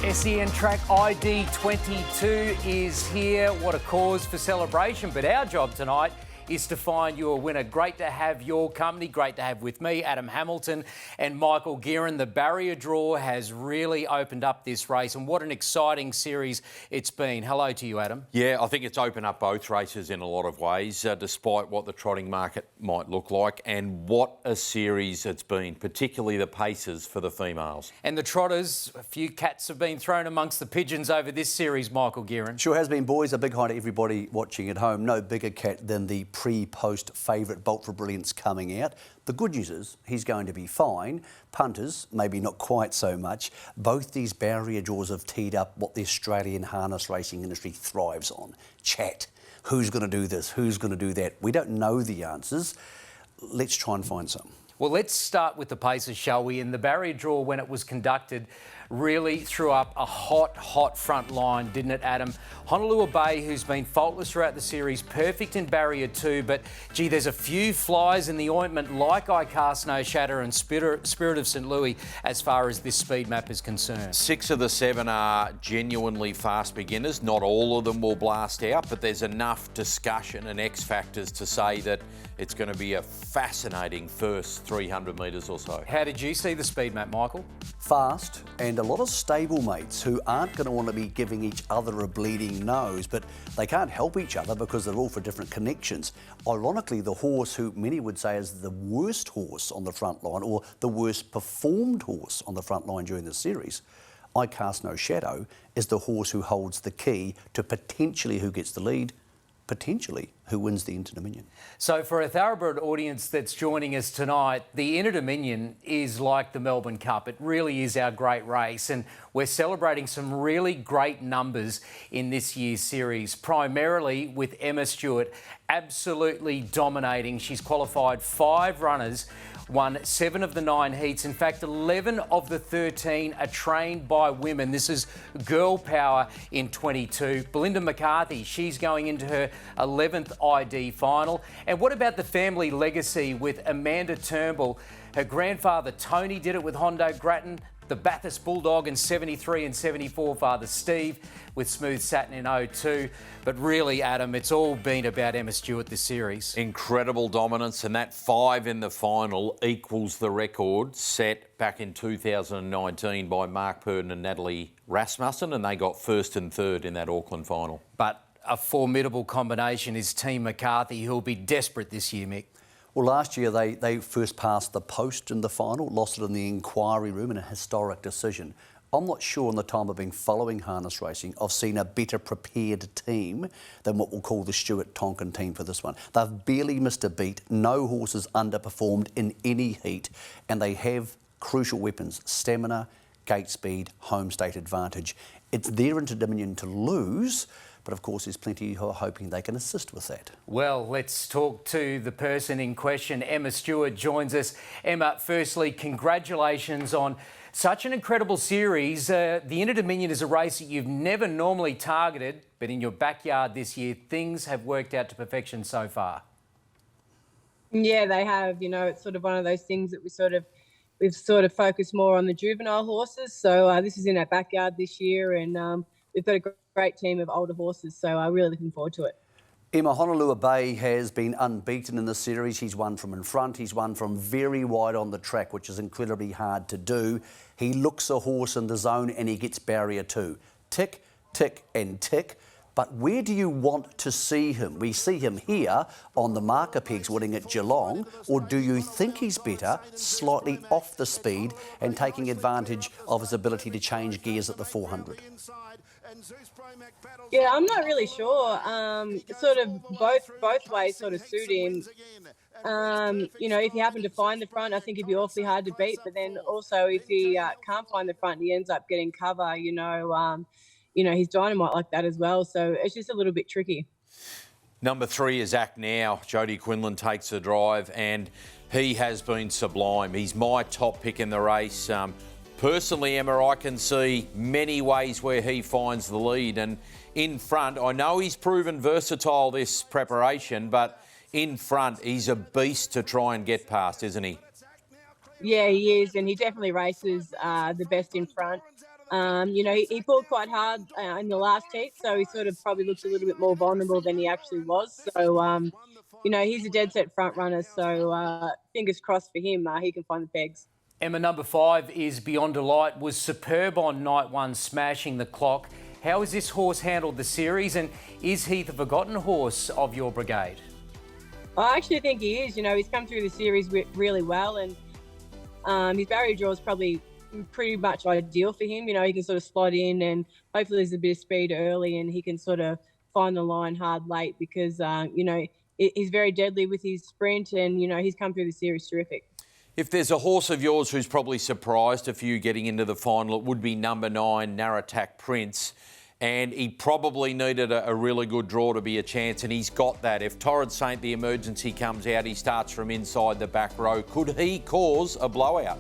SEN track ID22 is here. What a cause for celebration. But our job tonight is to find you a winner. Great to have your company. Great to have with me, Adam Hamilton and Michael Guerin. The barrier draw has really opened up this race, and what an exciting series it's been. Hello to you, Adam. Yeah, I think it's opened up both races in a lot of ways, despite what the trotting market might look like, and what a series it's been, particularly the paces for the females. And the trotters, a few cats have been thrown amongst the pigeons over this series, Michael Guerin. Sure has been, boys. A big hi to everybody watching at home. No bigger cat than the pre-post favourite Bolt for Brilliance coming out. The good news is he's going to be fine. Punters, maybe not quite so much. Both these barrier draws have teed up what the Australian harness racing industry thrives on. Chat. Who's going to do this? Who's going to do that? We don't know the answers. Let's try and find some. Well, let's start with the paces, shall we? And the barrier draw, when it was conducted, really threw up a hot front line, didn't it, Adam? Honolulu Bay, who's been faultless throughout the series, perfect in barrier 2, but gee, there's a few flies in the ointment like I Cast No Shadow and Spirit of St. Louis as far as this speed map is concerned. 6 of the 7 are genuinely fast beginners. Not all of them will blast out, but there's enough discussion and X factors to say that it's going to be a fascinating first 300 metres or so. How did you see the speed map, Michael? Fast, and a lot of stablemates who aren't going to want to be giving each other a bleeding nose, but they can't help each other because they're all for different connections. Ironically, the horse who many would say is the worst horse on the front line, or the worst performed horse on the front line during the series, I Cast No Shadow, is the horse who holds the key to potentially who gets the lead, potentially who wins the Inter-Dominion. So for a thoroughbred audience that's joining us tonight, the Inter-Dominion is like the Melbourne Cup. It really is our great race, and we're celebrating some really great numbers in this year's series, primarily with Emma Stewart absolutely dominating. She's qualified 5 runners, won 7 of the 9 heats. In fact, 11 of the 13 are trained by women. This is girl power in 22. Belinda McCarthy, she's going into her 11th ID final. And what about the family legacy with Amanda Turnbull? Her grandfather Tony did it with Hondo Grattan, the Bathurst Bulldog in 73 and 74, Father Steve with Smooth Satin in 02. But really, Adam, it's all been about Emma Stewart this series. Incredible dominance, and that 5 in the final equals the record set back in 2019 by Mark Purdon and Natalie Rasmussen, and they got first and third in that Auckland final. But a formidable combination is Team McCarthy, who'll be desperate this year, Mick. Well, last year they first passed the post in the final, lost it in the inquiry room in a historic decision. I'm not sure in the time I've been following harness racing, I've seen a better prepared team than what we'll call the Stewart Tonkin team for this one. They've barely missed a beat, no horses underperformed in any heat, and they have crucial weapons: stamina, gate speed, home state advantage. It's their Inter-Dominion to lose, but of course there's plenty who are hoping they can assist with that. Well, let's talk to the person in question. Emma Stewart joins us. Emma, firstly, congratulations on such an incredible series. The Inter-Dominion is a race that you've never normally targeted, but in your backyard this year, things have worked out to perfection so far. Yeah, they have. You know, it's sort of one of those things that we've sort of focused more on the juvenile horses. So this is in our backyard this year, and we've got a great team of older horses. So I'm really looking forward to it. Emma, Honolulu Bay has been unbeaten in the series. He's won from in front. He's won from very wide on the track, which is incredibly hard to do. He looks a horse in the zone and he gets barrier 2. Tick, tick and tick. But where do you want to see him? We see him here on the marker pegs winning at Geelong, or do you think he's better slightly off the speed and taking advantage of his ability to change gears at the 400? Yeah, I'm not really sure. Sort of both ways sort of suit him. You know, if he happened to find the front, I think he'd be awfully hard to beat. But then also, if he can't find the front, he ends up getting cover. You know, he's dynamite like that as well. So it's just a little bit tricky. Number 3 is Act Now. Jody Quinlan takes the drive, and he has been sublime. He's my top pick in the race. Personally, Emma, I can see many ways where he finds the lead. And in front, I know he's proven versatile this preparation, but in front, he's a beast to try and get past, isn't he? Yeah, he is, and he definitely races the best in front. You know, he pulled quite hard in the last heat, so he sort of probably looked a little bit more vulnerable than he actually was. So, you know, he's a dead set front runner, so fingers crossed for him. He can find the pegs. Emma, number 5 is Beyond Delight, was superb on night 1, smashing the clock. How has this horse handled the series, and is he the forgotten horse of your brigade? I actually think he is. You know, he's come through the series really well, and his barrier draw is probably pretty much ideal for him. You know, he can sort of slot in, and hopefully there's a bit of speed early, and he can sort of find the line hard late because, you know, he's very deadly with his sprint, and, you know, he's come through the series terrific. If there's a horse of yours who's probably surprised a few getting into the final, it would be number 9, Narratack Prince. And he probably needed a really good draw to be a chance, and he's got that. If Torrid Saint, the emergency comes out, he starts from inside the back row. Could he cause a blowout?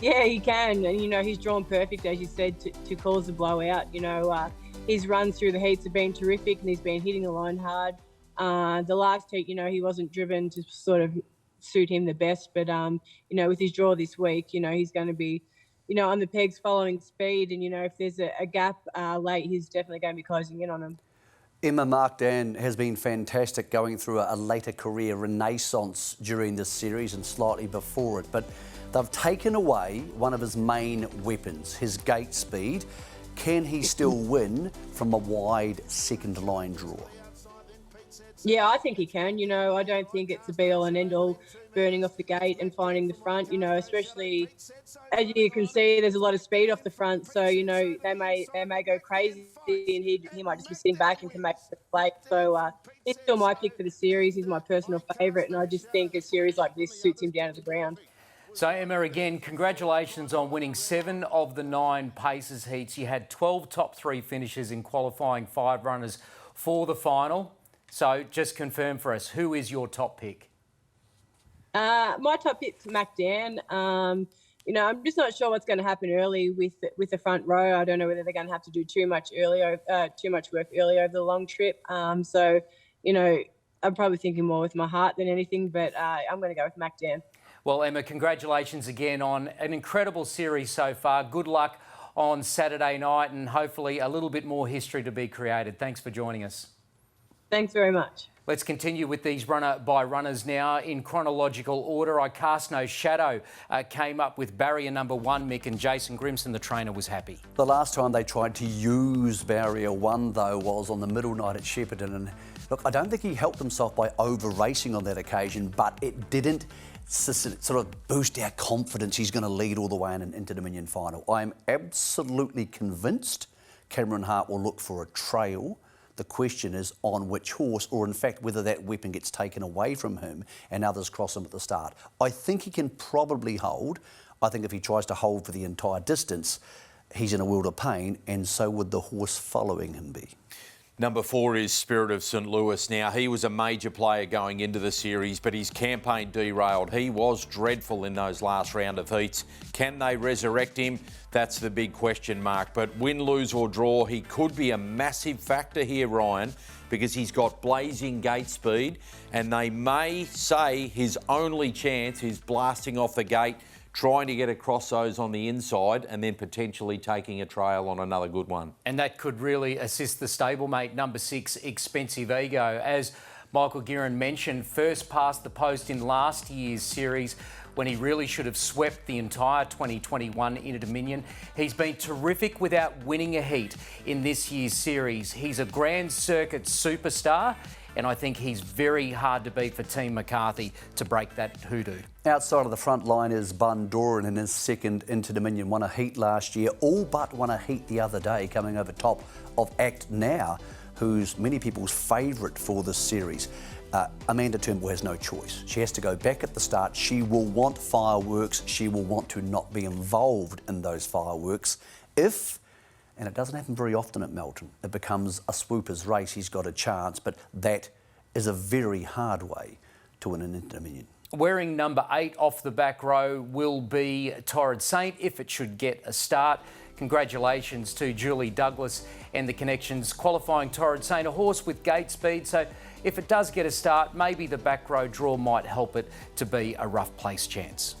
Yeah, he can. And, you know, he's drawn perfect, as you said, to cause a blowout. You know, his runs through the heats have been terrific, and he's been hitting the line hard. The last heat, you know, he wasn't driven to sort of suit him the best, but, you know, with his draw this week, you know, he's going to be, you know, on the pegs following speed, and, you know, if there's a gap late, he's definitely going to be closing in on him. Emma, Mark Dan has been fantastic going through a later career renaissance during this series and slightly before it, but they've taken away one of his main weapons, his gate speed. Can he still win from a wide second line draw? Yeah, I think he can. You know, I don't think it's a be-all and end-all burning off the gate and finding the front, you know, especially as you can see, there's a lot of speed off the front. So, you know, they may go crazy, and he might just be sitting back and can make the play. So he's still my pick for the series. He's my personal favourite, and I just think a series like this suits him down to the ground. So, Emma, again, congratulations on winning 7 of the 9 paces heats. You had 12 top 3 finishes in qualifying 5 runners for the final. So just confirm for us, who is your top pick? My top pick's Mac Dan. You know, I'm just not sure what's going to happen early with the front row. I don't know whether they're going to have to do too much work early over the long trip. So, you know, I'm probably thinking more with my heart than anything, but I'm going to go with Mac Dan. Well, Emma, congratulations again on an incredible series so far. Good luck on Saturday night, and hopefully a little bit more history to be created. Thanks for joining us. Thanks very much. Let's continue with these runner-by-runners now. In chronological order, I Cast No Shadow came up with barrier number 1, Mick, and Jason Grimson, the trainer, was happy. The last time they tried to use barrier 1, though, was on the middle night at Shepparton. And look, I don't think he helped himself by over-racing on that occasion, but it didn't sort of boost our confidence he's going to lead all the way in an Inter-Dominion final. I am absolutely convinced Cameron Hart will look for a trail. The question is on which horse, or in fact whether that weapon gets taken away from him and others cross him at the start. I think he can probably hold. I think if he tries to hold for the entire distance, he's in a world of pain, and so would the horse following him be. Number 4 is Spirit of St Louis. Now, he was a major player going into the series, but his campaign derailed. He was dreadful in those last round of heats. Can they resurrect him? That's the big question mark. But win, lose or draw, he could be a massive factor here, Ryan, because he's got blazing gate speed, and they may say his only chance is blasting off the gate, trying to get across those on the inside, and then potentially taking a trail on another good one. And that could really assist the stablemate, number 6, Expensive Ego. As Michael Guerin mentioned, first past the post in last year's series when he really should have swept the entire 2021 Inter-Dominion. He's been terrific without winning a heat in this year's series. He's a Grand Circuit superstar, and I think he's very hard to beat for Team McCarthy to break that hoodoo. Outside of the front line is Bundoran in his second Inter-Dominion. Won a heat last year, all but won a heat the other day, coming over top of Act Now, who's many people's favourite for this series. Amanda Turnbull has no choice. She has to go back at the start. She will want fireworks. She will want to not be involved in those fireworks. If, and it doesn't happen very often at Melton, it becomes a swooper's race, he's got a chance, but that is a very hard way to win an Inter-Dominion. Wearing number 8 off the back row will be Torrid Saint, if it should get a start. Congratulations to Julie Douglas and the Connections qualifying Torrid Saint, a horse with gate speed. So if it does get a start, maybe the back row draw might help it to be a rough place chance.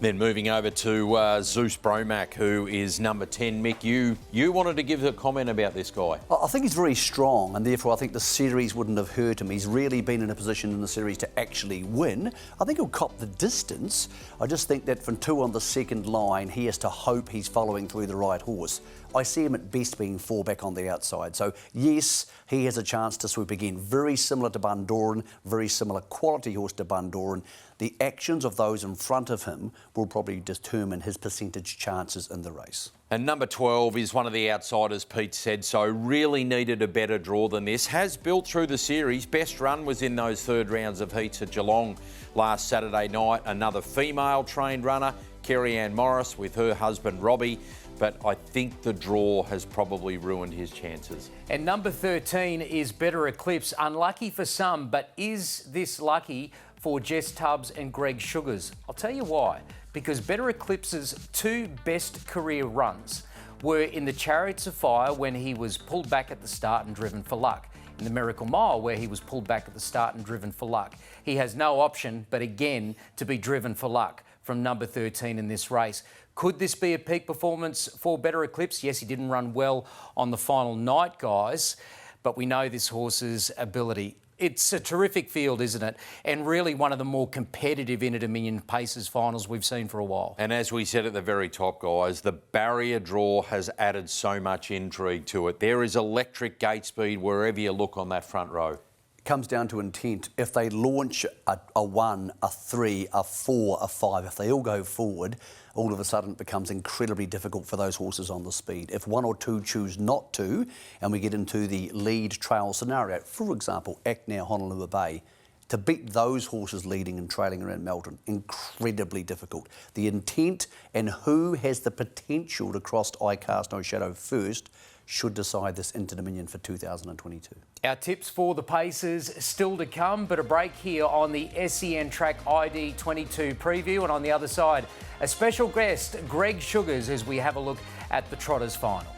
Then moving over to Zeus Bromack, who is number 10. Mick, you wanted to give a comment about this guy. I think he's very strong, and therefore I think the series wouldn't have hurt him. He's really been in a position in the series to actually win. I think he'll cop the distance. I just think that from 2 on the second line, he has to hope he's following through the right horse. I see him at best being 4 back on the outside. So yes, he has a chance to swoop again. Very similar to Bundoran, very similar quality horse to Bundoran. The actions of those in front of him will probably determine his percentage chances in the race. And number 12 is one of the outsiders, Pete said, so really needed a better draw than this. Has built through the series. Best run was in those third rounds of heats at Geelong last Saturday night. Another female trained runner, Kerry-Ann Morris, with her husband Robbie. But I think the draw has probably ruined his chances. And number 13 is Better Eclipse. Unlucky for some, but is this lucky for Jess Tubbs and Greg Sugars? I'll tell you why. Because Better Eclipse's 2 best career runs were in the Chariots of Fire when he was pulled back at the start and driven for luck. In the Miracle Mile where he was pulled back at the start and driven for luck. He has no option but again to be driven for luck from number 13 in this race. Could this be a peak performance for Better Eclipse? Yes, he didn't run well on the final night, guys, but we know this horse's ability. It's a terrific field, isn't it? And really one of the more competitive Inter-Dominion Pacers finals we've seen for a while. And as we said at the very top, guys, the barrier draw has added so much intrigue to it. There is electric gate speed wherever you look on that front row. Comes down to intent. If they launch a 1, a 3, a 4, a 5, if they all go forward, all of a sudden it becomes incredibly difficult for those horses on the speed. If 1 or 2 choose not to, and we get into the lead trail scenario, for example, Acknow, Honolulu Bay, to beat those horses leading and trailing around Melton, incredibly difficult. The intent and who has the potential to cross I Cast No Shadow first should decide this Inter-Dominion for 2022. Our tips for the Pacers still to come, but a break here on the SEN Track ID22 preview. And on the other side, a special guest, Greg Sugars, as we have a look at the Trotters final.